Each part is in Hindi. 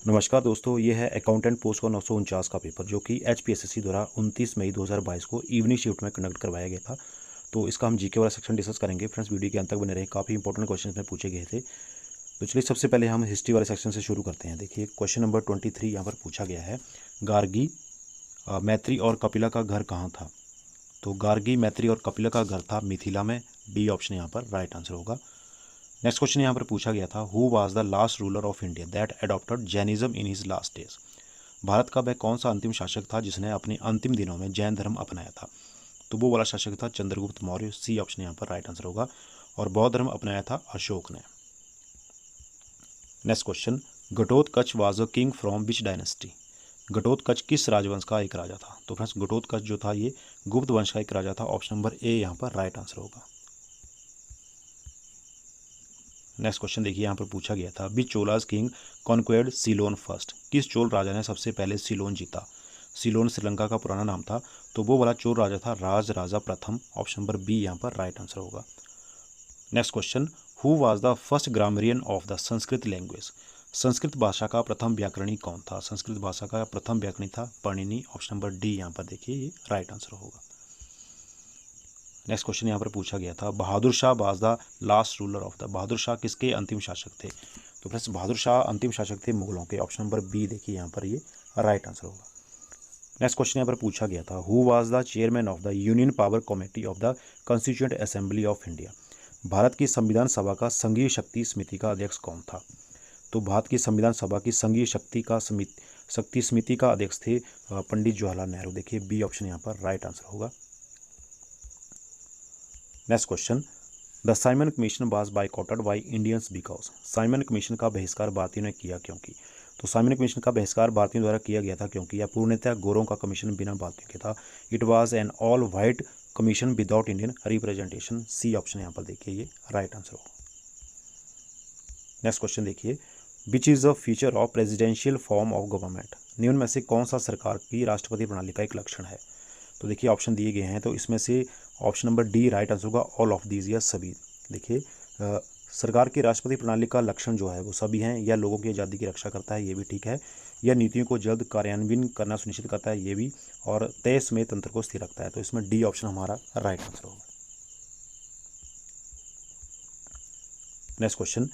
नमस्कार दोस्तों, ये है अकाउंटेंट पोस्ट का 949 का पेपर जो कि HPSSC द्वारा 29 मई 2022 को इवनिंग शिफ्ट में कंडक्ट करवाया गया था। तो इसका हम जीके वाला सेक्शन डिस्कस करेंगे। फ्रेंड्स, वीडियो के अंत तक बने रहे, काफ़ी इंपॉर्टेंट क्वेश्चन में पूछे गए थे। तो चलिए सबसे पहले हम हिस्ट्री वाले सेक्शन से शुरू करते हैं। देखिए क्वेश्चन नंबर 23 यहाँ पर पूछा गया है, गार्गी, मैत्री और कपिला का घर कहाँ था। तो गार्गी, मैत्री और कपिला का घर था मिथिला में। बी ऑप्शन यहाँ पर राइट आंसर होगा। नेक्स्ट क्वेश्चन यहाँ पर पूछा गया था, who was the last ruler of India that adopted Jainism in his last days. Bharat का वह कौन सा अंतिम शासक था जिसने अपने अंतिम दिनों में जैन धर्म अपनाया था। तो वो वाला शासक था चंद्रगुप्त मौर्य। सी ऑप्शन यहाँ पर राइट आंसर होगा। और बौद्ध धर्म अपनाया था अशोक ने। Next question, Ghatotkacha was a king from which dynasty. Ghatotkacha किस राजवंश का एक राजा था। तो फ्रेंड्स, घटोत्कच जो था ये गुप्त वंश का एक राजा था। ऑप्शन नंबर ए यहाँ पर राइट आंसर होगा। नेक्स्ट क्वेश्चन देखिए, यहाँ पर पूछा गया था, विच चोलाज किंग कॉन्क्वेर्ड सीलोन फर्स्ट। किस चोल राजा ने सबसे पहले सीलोन जीता। सीलोन श्रीलंका का पुराना नाम था। तो वो वाला चोल राजा था राज राजा प्रथम। ऑप्शन नंबर बी यहाँ पर राइट आंसर होगा। Next question, who was the first grammarian of the Sanskrit language. Sanskrit भाषा का प्रथम व्याकरणी कौन था। संस्कृत भाषा का प्रथम व्याकरणी था पणिनि। ऑप्शन नंबर डी यहाँ पर देखिए ये राइट आंसर होगा। नेक्स्ट क्वेश्चन यहाँ पर पूछा गया था, Bahadur Shah was the last ruler of the. Bahadur Shah किसके अंतिम शासक थे। तो फ्रेंड्स, बहादुर शाह अंतिम शासक थे मुगलों के। ऑप्शन नंबर बी देखिए यहाँ पर ये राइट आंसर होगा। नेक्स्ट क्वेश्चन यहाँ पर पूछा गया था, who was the chairman of the union power committee of the constituent assembly of India. Bharat की संविधान सभा का संघीय शक्ति समिति का अध्यक्ष कौन था। तो भारत की संविधान सभा की संघीय शक्ति समिति का अध्यक्ष थे पंडित जवाहरलाल नेहरू। देखिए बी ऑप्शन यहाँ पर राइट आंसर होगा। Next question, the Simon commission was बायकॉटेड by Indians because. Simon commission का बहिष्कार भारतीयों ने किया क्योंकि। तो साइमन कमीशन का बहिष्कार भारतीयों द्वारा किया गया था क्योंकि यह पूर्णतः गोरों का कमीशन बिना भारतीयों के था। It was an all white commission without Indian representation. C option यहाँ पर देखिए ये राइट आंसर होगा। नेक्स्ट क्वेश्चन देखिए, which is the feature of presidential form of government. निम्न में से कौन सा सरकार की राष्ट्रपति प्रणाली का एक लक्षण है। तो देखिए ऑप्शन दिए गए हैं, तो इसमें से option number D right answer होगा, ऑल ऑफ दीज या सभी। देखिए सरकार की राष्ट्रपति प्रणाली का लक्षण जो है वो सभी हैं। यह लोगों की आज़ादी की रक्षा करता है, ये भी ठीक है। यह नीतियों को जल्द कार्यान्वयन करना सुनिश्चित करता है, ये भी। और तय समय तंत्र को स्थिर रखता है। तो इसमें डी ऑप्शन हमारा राइट आंसर होगा। Next question,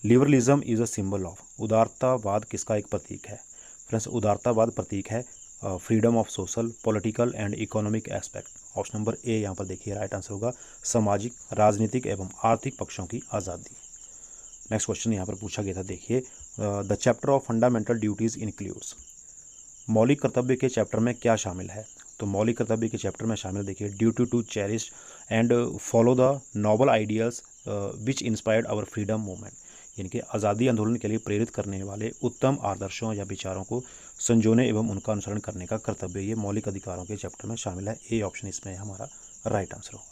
liberalism is a symbol of. उदारतावाद किसका एक प्रतीक है। फ्रेंड्स, उदारतावाद प्रतीक है freedom of social, political and economic aspect. Option number A यहाँ पर देखिए राइट आंसर होगा, सामाजिक, राजनीतिक एवं आर्थिक पक्षों की आज़ादी। नेक्स्ट क्वेश्चन यहाँ पर पूछा गया था, देखिए the chapter of fundamental duties includes. मौलिक कर्तव्य के चैप्टर में क्या शामिल है। तो मौलिक कर्तव्य के चैप्टर में शामिल देखिए, duty to cherish and follow the noble ideals which inspired our freedom movement. यानी कि आज़ादी आंदोलन के लिए प्रेरित करने वाले उत्तम आदर्शों या विचारों को संजोने एवं उनका अनुसरण करने का कर्तव्य, ये मौलिक अधिकारों के चैप्टर में शामिल है। ए ऑप्शन इसमें हमारा राइट आंसर होगा।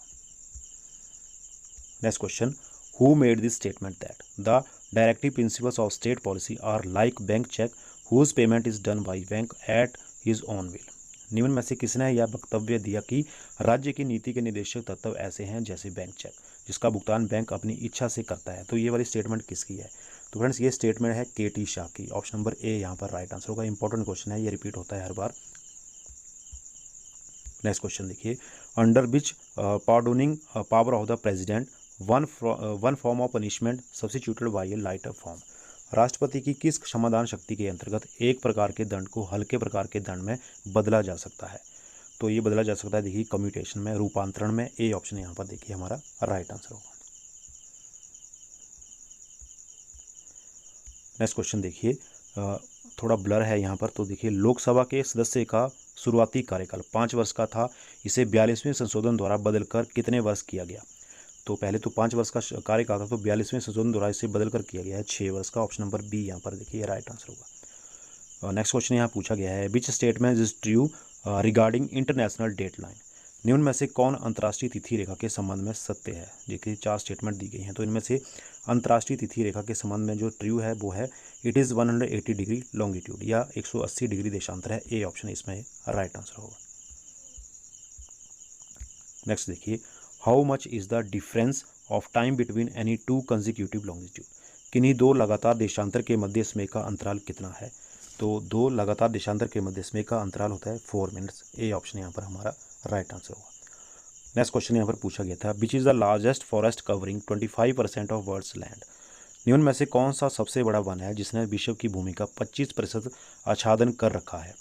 Next question, who made this statement that the directive principles of state policy are like bank cheque whose payment is done by bank at his own will. निम्न में से किसने यह वक्तव्य दिया कि राज्य की नीति के निर्देशक तत्व ऐसे हैं जैसे बैंक चेक, जिसका भुगतान बैंक अपनी इच्छा से करता है। तो ये वाली स्टेटमेंट किसकी है। तो फ्रेंड्स, ये स्टेटमेंट है KT शाह की। ऑप्शन नंबर ए यहाँ पर राइट आंसर होगा। इंपॉर्टेंट क्वेश्चन है, ये रिपीट होता है हर बार। नेक्स्ट क्वेश्चन देखिए, under which pardoning power of the president one form of punishment substituted by a lighter form. राष्ट्रपति की किस क्षमादान शक्ति के अंतर्गत एक प्रकार के दंड को हल्के प्रकार के दंड में बदला जा सकता है। तो ये बदला जा सकता है देखिए कम्यूटेशन में, रूपांतरण में। ए ऑप्शन यहाँ पर देखिए हमारा राइट आंसर होगा। नेक्स्ट क्वेश्चन देखिए, थोड़ा ब्लर है यहाँ पर। तो देखिए, लोकसभा के सदस्य का शुरुआती कार्यकाल 5 वर्ष का था। इसे 42वें संशोधन द्वारा बदलकर कितने वर्ष किया गया। तो पहले तो 5 वर्ष का कार्यकाल था, तो 42वें संशोधन द्वारा इसे बदलकर किया गया है 6 वर्ष का। ऑप्शन नंबर बी यहाँ पर देखिए राइट आंसर होगा। नेक्स्ट क्वेश्चन यहाँ पूछा गया है, which statement is true regarding international date line. निम्न में से कौन अंतर्राष्ट्रीय तिथि रेखा के संबंध में सत्य है। देखिए 4 स्टेटमेंट दी गई हैं, तो इनमें से अंतर्राष्ट्रीय तिथि रेखा के संबंध में जो ट्रू है वो है, इट इज़ 180 डिग्री लॉन्गिट्यूड या 180 डिग्री देशांतर है। ए ऑप्शन इसमें राइट आंसर होगा। नेक्स्ट देखिए, how much is the difference of time between any two consecutive longitude. किन्हीं दो लगातार देशांतर के मध्य समय का अंतराल कितना है? तो दो लगातार देशांतर के मध्य समय का अंतराल होता है 4 मिनट्स। ए ऑप्शन यहाँ पर हमारा राइट आंसर होगा। नेक्स्ट क्वेश्चन यहाँ पर पूछा गया था, which is the largest forest covering 25% of world's land? निम्न में से कौन सा सबसे बड़ा वन है जिसने विश्व की भूमि का 25% आच्छादन कर रखा है?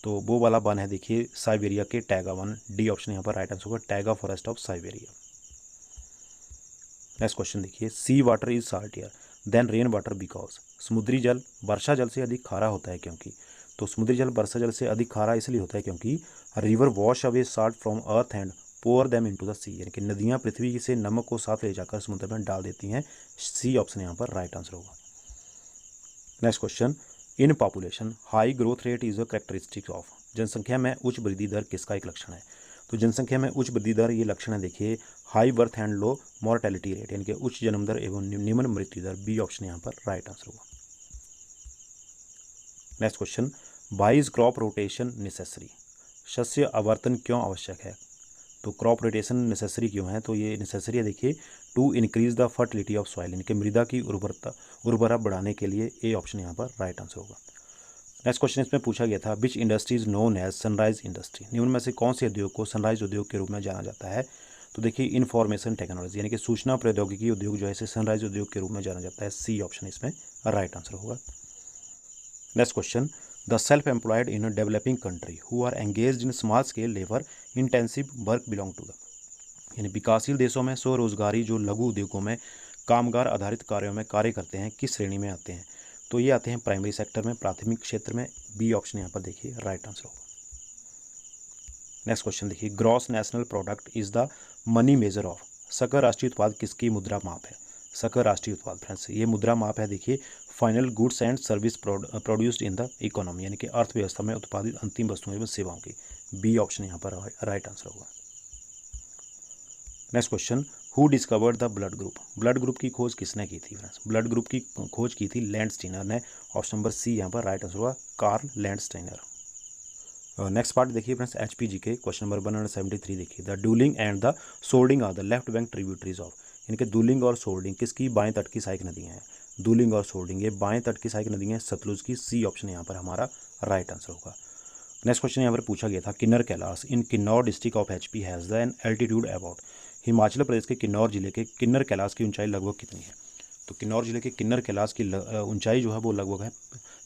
तो वो वाला वन है देखिए साइबेरिया के टैगा वन। डी ऑप्शन यहाँ पर राइट आंसर होगा, taiga forest of Siberia. Next question देखिए, sea water is saltier than rain water because? समुद्री जल वर्षा जल से अधिक खारा होता है क्योंकि? तो समुद्री जल वर्षा जल से अधिक खारा इसलिए होता है क्योंकि river wash away salt from earth and pour them into the sea, यानी कि नदियाँ पृथ्वी से नमक को साथ ले जाकर समुद्र में डाल देती हैं। सी ऑप्शन यहाँ पर राइट आंसर होगा। Next question, in population high growth rate is a characteristic of? जनसंख्या में उच्च वृद्धि दर किसका एक लक्षण है? तो जनसंख्या में उच्च वृद्धि दर ये लक्षण है देखिए high birth and low mortality rate, यानी कि उच्च जन्म दर एवं निम्न मृत्यु दर। बी ऑप्शन यहाँ पर राइट आंसर होगा। Next question, why is crop rotation necessary? शस्य आवर्तन क्यों आवश्यक है? तो क्रॉप रोटेशन नेसेसरी क्यों है? तो ये नेसेसरी है देखिए to increase the fertility of soil, यानी कि मृदा की उर्वरता बढ़ाने के लिए। ए ऑप्शन यहाँ पर राइट आंसर होगा। नेक्स्ट क्वेश्चन इसमें पूछा गया था, which industry is known as sunrise industry? निम्न में से कौन से उद्योग को सनराइज उद्योग के रूप में जाना जाता है? तो देखिए इन्फॉर्मेशन टेक्नोलॉजी, यानी कि सूचना प्रौद्योगिकी उद्योग जो है इसे सनराइज उद्योग के रूप में जाना जाता है। सी ऑप्शन इसमें राइट आंसर होगा। Next question, the self employed in developing country who are engaged in small scale labour intensive work belong to the, यानी विकासशील देशों में स्वरोजगारी जो लघु उद्योगों में कामगार आधारित कार्यों में कार्य करते हैं किस श्रेणी में आते हैं? तो ये आते हैं प्राइमरी सेक्टर में, प्राथमिक क्षेत्र में। बी ऑप्शन यहाँ पर देखिए राइट आंसर होगा। नेक्स्ट क्वेश्चन देखिए, gross national product is the money measure of? सकल राष्ट्रीय उत्पाद किसकी मुद्रा माप है? सकल राष्ट्रीय उत्पाद फ्रेंड्स ये मुद्रा माप है देखिए final goods and service produced in the economy, यानी कि अर्थव्यवस्था में उत्पादित अंतिम वस्तुओं एवं सेवाओं की। बी ऑप्शन यहाँ पर राइट आंसर होगा। Next question, who discovered the blood group? Blood group की खोज किसने की थी फ्रेंड्स? ब्लड ग्रुप की खोज की थी लैंडस्टीनर ने। ऑप्शन नंबर सी यहाँ पर राइट आंसर होगा, कार्ल लैंडस्टाइनर। नेक्स्ट पार्ट देखिए फ्रेंड्स HPG के क्वेश्चन नंबर 173 देखिए, the Duling and the Solding are the left bank tributaries of? यानी कि दूलिंग और सोल्डिंग किसकी बाएं तट की सहायक नदियाँ हैं? दूलिंग और सोल्डिंग ये बाएं तट की सहायक नदियाँ हैं सतलुज की। सी ऑप्शन यहाँ पर हमारा राइट आंसर होगा। नेक्स्ट क्वेश्चन यहाँ पर पूछा गया था, Kinnar Kailash in Kinnaur district of HP has the an altitude about? Himachal Pradesh के किन्नौर जिले के किन्नर कैलाश की ऊंचाई लगभग कितनी है? तो किन्नौर जिले के किन्नर कैलाश की ऊंचाई जो है वो लगभग है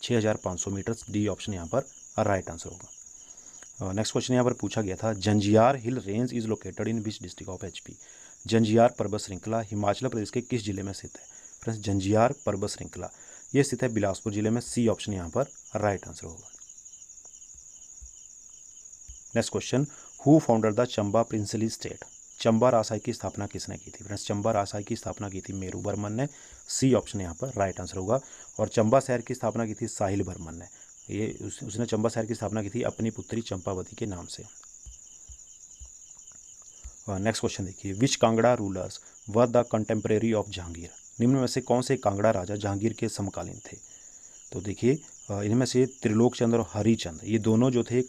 6500 मीटर। डी ऑप्शन यहाँ पर राइट आंसर होगा। नेक्स्ट क्वेश्चन यहाँ पर पूछा गया था, Janjiyar hill range is located in which district of HP? Janjiyar पर्वत श्रृंखला हिमाचल प्रदेश के किस जिले में स्थित है? फ्रेंड्स जंजियार पर्वत श्रृंखला ये स्थित है बिलासपुर जिले में। सी ऑप्शन यहाँ पर राइट आंसर होगा। Next question, who founder the Chamba princely state? Chamba राजशाही की स्थापना किसने की थी? फ्रेंड्स चंबा राजशाही की स्थापना की थी मेरू वर्मन ने। सी ऑप्शन यहाँ पर राइट आंसर होगा। और चंबा शहर की स्थापना की थी साहिल वर्मन ने। ये उसने चंबा शहर की स्थापना की थी अपनी पुत्री चंपावती के नाम से। नेक्स्ट क्वेश्चन देखिए, which Kangra rulers were the contemporary of Jahangir? निम्न में से कौन से कांगड़ा राजा जहांगीर के समकालीन थे? तो देखिए इनमें से त्रिलोक चंद और हरिचंद ये दोनों जो थे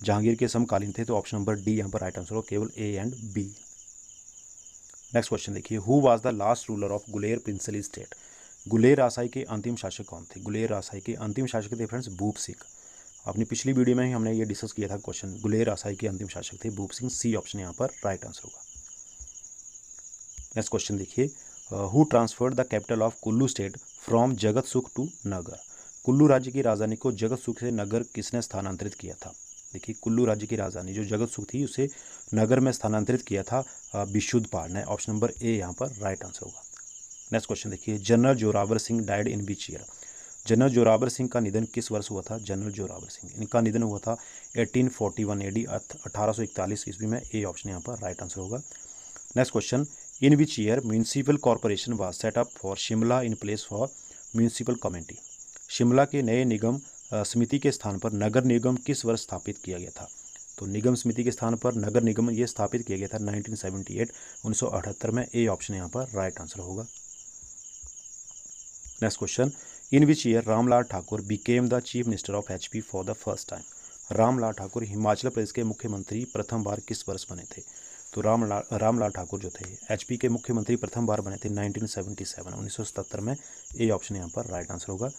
जहांगीर के समकालीन थे। तो ऑप्शन नंबर डी यहाँ पर राइट आंसर हो, केवल A and B. Next question देखिए, who was the last ruler of Guler princely state? Guler राजशाही के अंतिम शासक कौन थे? गुलेर राजशाही के अंतिम शासक थे फ्रेंड्स भूप सिंह। अपनी पिछली वीडियो में ही हमने ये डिस्कस किया था क्वेश्चन, गुलेर राजशाही के अंतिम शासक थे भूप सिंह। सी ऑप्शन यहाँ पर राइट आंसर होगा। नेक्स्ट क्वेश्चन देखिए, who transferred the capital of Kullu state from जगत सुख टू नगर? कुल्लू राज्य की राजधानी को जगत सुख से नगर किसने स्थानांतरित किया था? देखिए कुल्लू राज्य की राजधानी जो जगत सुख थी उसे नगर में स्थानांतरित किया था विशुद्धपाल ने। ऑप्शन नंबर ए यहाँ पर राइट आंसर होगा। नेक्स्ट क्वेश्चन देखिए, general Zorawar Singh died in which year? General Zorawar Singh का निधन किस वर्ष हुआ था? जनरल जोरावर सिंह इनका निधन हुआ था 1841 AD 1841 ईस्वी में। ए ऑप्शन यहाँ पर राइट आंसर होगा। Next question, in which year municipal corporation was set up for Shimla in place for municipal committee? Shimla के नए निगम समिति के स्थान पर नगर निगम किस वर्ष स्थापित किया गया था? तो निगम समिति के स्थान पर नगर निगम ये स्थापित किया गया था 1978 1978 में। ए ऑप्शन यहाँ पर राइट आंसर होगा। Next question, in which year Ramlal Thakur became the chief minister of HP for the first time? Ramlal Thakur Himachal Pradesh के मुख्यमंत्री प्रथम बार किस वर्ष बने थे? तो रामलाल ठाकुर जो थे एचपी के मुख्यमंत्री प्रथम बार बने थे 1977 में। ए ऑप्शन यहाँ पर राइट आंसर होगा।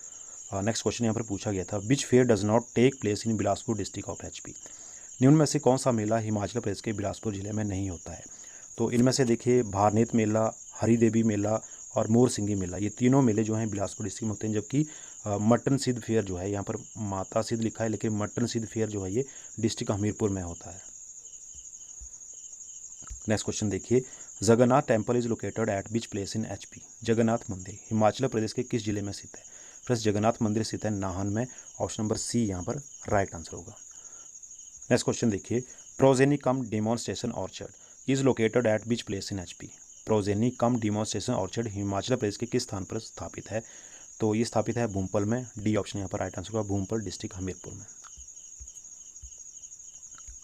नेक्स्ट क्वेश्चन यहाँ पर पूछा गया था, which fair does not take place in Bilaspur district of HP. निम्न में से कौन सा मेला हिमाचल प्रदेश के बिलासपुर जिले में नहीं होता है। तो इनमें से देखिए भारनेत मेला, हरिदेवी मेला और मोरसिंगी मेला, ये तीनों मेले जो हैं बिलासपुर डिस्ट्रिक्ट में होते हैं। जबकि मटन सिद्ध फेयर जो है, यहाँ पर माता सिद्ध लिखा है लेकिन मटन सिद्ध फेयर जो है ये डिस्ट्रिक्ट हमीरपुर में होता है। नेक्स्ट क्वेश्चन देखिए, Jagannath temple is located at which place in HP. Jagannath मंदिर हिमाचल प्रदेश के किस जिले में स्थित है। फ्रेंड्स जगन्नाथ मंदिर स्थित है नाहन में। ऑप्शन नंबर सी यहाँ पर राइट आंसर होगा। नेक्स्ट क्वेश्चन देखिए, progeny cum demonstration orchard is located at which place in HP. Progeny cum demonstration orchard Himachal Pradesh के किस स्थान पर स्थापित है। तो ये स्थापित है भूमपल में। डी ऑप्शन यहाँ पर राइट आंसर होगा, भूमपल डिस्ट्रिक्ट हमीरपुर में।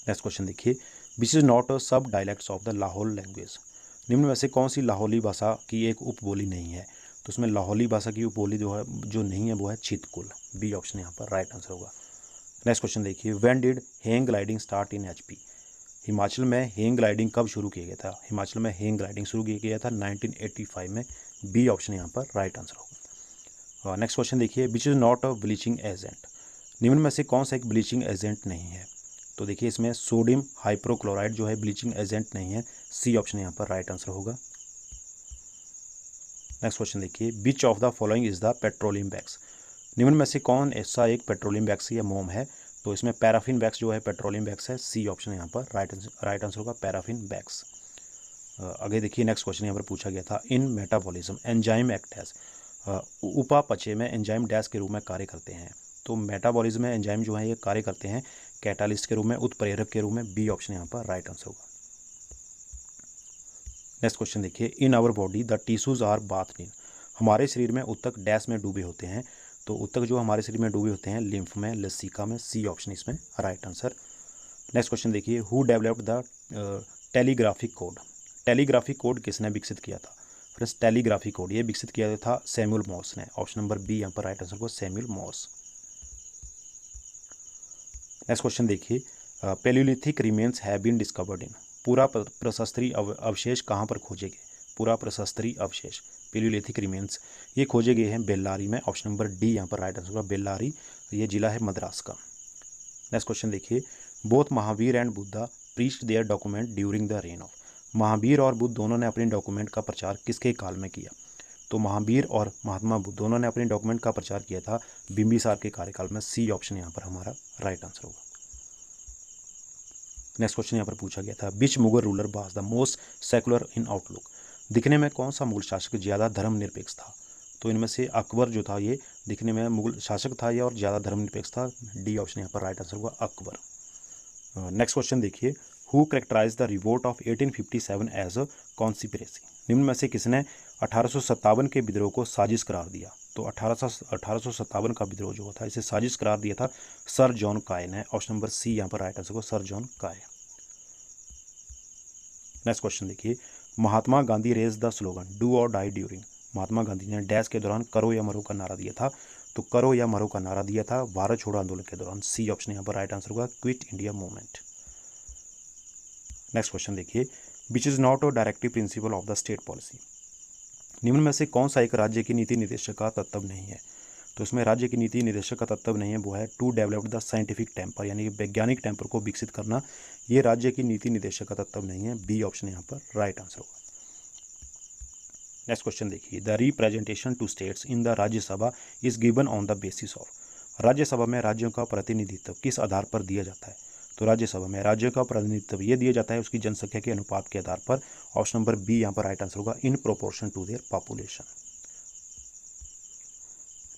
नेक्स्ट क्वेश्चन देखिए, विच इज नॉट अ सब dialects of the Lahaul language. निम्न में से कौन सी लाहौली भाषा की एक उपबोली नहीं है। तो उसमें लाहौली भाषा की उपबोली जो नहीं है वो है चितकुल। बी ऑप्शन यहाँ पर राइट आंसर होगा। नेक्स्ट क्वेश्चन देखिए, when did hang gliding start in HP. Himachal में हैंग ग्लाइडिंग कब शुरू किया गया था। हिमाचल में हैंग ग्लाइडिंग शुरू किया गया था 1985 में। बी ऑप्शन यहाँ पर राइट आंसर होगा। नेक्स्ट क्वेश्चन देखिए, which is not a bleaching agent. निम्न में से कौन सा एक ब्लीचिंग एजेंट नहीं है। तो देखिए इसमें सोडियम हाइपोक्लोराइड जो है ब्लीचिंग एजेंट नहीं है। सी ऑप्शन यहाँ पर राइट आंसर होगा। नेक्स्ट क्वेश्चन देखिए, which of the following is the petroleum wax. निम्न में से कौन ऐसा एक पेट्रोलियम वैक्स या मोम है। तो इसमें पैराफिन वैक्स जो है पेट्रोलियम वैक्स है। सी ऑप्शन यहाँ पर राइट आंसर होगा, पैराफिन वैक्स। आगे देखिए नेक्स्ट क्वेश्चन यहाँ पर पूछा गया था, in metabolism enzyme act as. उपापचय में एंजाइम डैश के रूप में कार्य करते हैं। तो मेटाबॉलिज्म में एंजाइम जो है ये कार्य करते हैं कैटालिस्ट के रूप में, उत्प्रेरक के रूप में। बी ऑप्शन यहाँ पर राइट आंसर होगा। नेक्स्ट क्वेश्चन देखिए, in our body the tissues are bathed in. हमारे शरीर में उत्तक डैश में डूबे होते हैं। तो उत्तक जो हमारे शरीर में डूबे होते हैं लिम्फ में, लसिका में। सी ऑप्शन इसमें राइट आंसर। नेक्स्ट क्वेश्चन देखिए, who developed the telegraphic code. Telegraphic code किसने विकसित किया था। फ्रेंड्स टेलीग्राफिक कोड ये विकसित किया था सैमुअल मॉर्स ने। ऑप्शन नंबर बी यहाँ पर राइट आंसर को सैमुअल मॉर्स। नेक्स्ट क्वेश्चन देखिए, palaeolithic remains have been discovered in. पूरा प्रशस्त्री अवशेष कहाँ पर खोजे गए। पूरा प्रशस्त्री अवशेष पैलियोलिथिक रिमेन्स ये खोजे गए हैं बेल्लारी में। ऑप्शन नंबर डी यहाँ पर राइट आंसर होगा, बेल्लारी। ये जिला है मद्रास का। नेक्स्ट क्वेश्चन देखिए, both Mahavir and Buddha preached their document during the reign of. Mahavir और बुद्ध दोनों ने अपने डॉक्यूमेंट का प्रचार किसके काल में किया। तो महावीर और महात्मा बुद्ध दोनों ने अपने डॉक्यूमेंट का प्रचार किया था बिंबिसार के कार्यकाल में। सी ऑप्शन यहाँ पर हमारा राइट आंसर होगा। नेक्स्ट क्वेश्चन यहाँ पर पूछा गया था, which Mughal ruler was the most secular in outlook. दिखने में कौन सा मुगल शासक ज़्यादा धर्मनिरपेक्ष था। तो इनमें से अकबर जो था ये दिखने में मुगल शासक था ये और ज़्यादा धर्मनिरपेक्ष था। डी ऑप्शन यहाँ पर राइट आंसर होगा, अकबर। नेक्स्ट क्वेश्चन देखिए, who characterise the revolt of 1857 as a conspiracy. निम्न में से किसने 1857 के विद्रोह को साजिश करार दिया। तो 1857 का विद्रोह जो था इसे साजिश करार दिया था सर जॉन काय ने। ऑप्शन नंबर सी यहाँ पर राइट आंसर को sir John Kaye. Next question देखिए, Mahatma Gandhi raised the slogan do or die during. Mahatma Gandhi ने डैश के दौरान करो या मरो का नारा दिया था। तो करो या मरो का नारा दिया था भारत छोड़ो आंदोलन के दौरान। सी ऑप्शन यहाँ पर राइट आंसर होगा, quit India movement. Next question देखिए, which is not a directive principle of the state policy. निम्न में से कौन सा एक राज्य की नीति निर्देशक का तत्व नहीं है। तो इसमें राज्य की नीति निर्देशक का तत्व नहीं है, वो है to develop the scientific temper, यानी कि वैज्ञानिक टेम्पर को विकसित करना। ये राज्य की नीति निर्देशक का तत्व नहीं है। बी ऑप्शन यहाँ पर राइट आंसर होगा। नेक्स्ट क्वेश्चन देखिए, the representation to states in the Rajya Sabha is given on the basis of. Rajya Sabha में राज्यों का प्रतिनिधित्व किस आधार पर दिया जाता है। तो राज्यसभा में राज्यों का प्रतिनिधित्व ये दिया जाता है उसकी जनसंख्या के अनुपात के आधार पर। ऑप्शन नंबर बी यहाँ पर राइट आंसर होगा, in proportion to their population.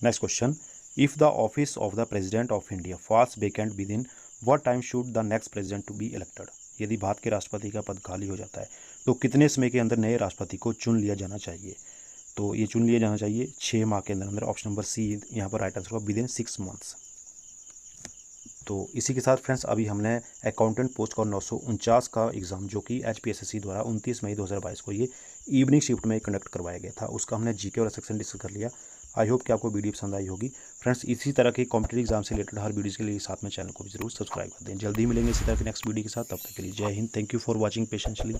Next question, if the office of the president of India falls vacant within what time should the next president to be elected. यदि भारत के राष्ट्रपति का पद खाली हो जाता है तो कितने समय के अंदर नए राष्ट्रपति को चुन लिया जाना चाहिए। तो ये चुन लिया जाना चाहिए 6 माह के अंदर। ऑप्शन नंबर सी यहाँ पर राइट आंसर होगा, विद इन 6 मंथ्स। तो इसी के साथ फ्रेंड्स अभी हमने अकाउंटेंट पोस्ट का 949 का एग्ज़ाम जो कि HPSSC द्वारा 29 मई 2022 को ये इवनिंग शिफ्ट में कंडक्ट करवाया गया था उसका हमने जीके वाला सेक्शन डिस्कस कर लिया। आई होप कि आपको वीडियो पसंद आई होगी। फ्रेंड्स, इसी तरह के कॉम्पिटेटिव एग्जाम से रिलेटेड हर वीडियोज़ के लिए साथ में चैनल को भी जरूर सब्सक्राइब कर दें। जल्दी मिलेंगे इसी तरह के नेक्स्ट वीडियो के साथ, तब तक के लिए जय हिंद। Thank you for watching पेशेंशली।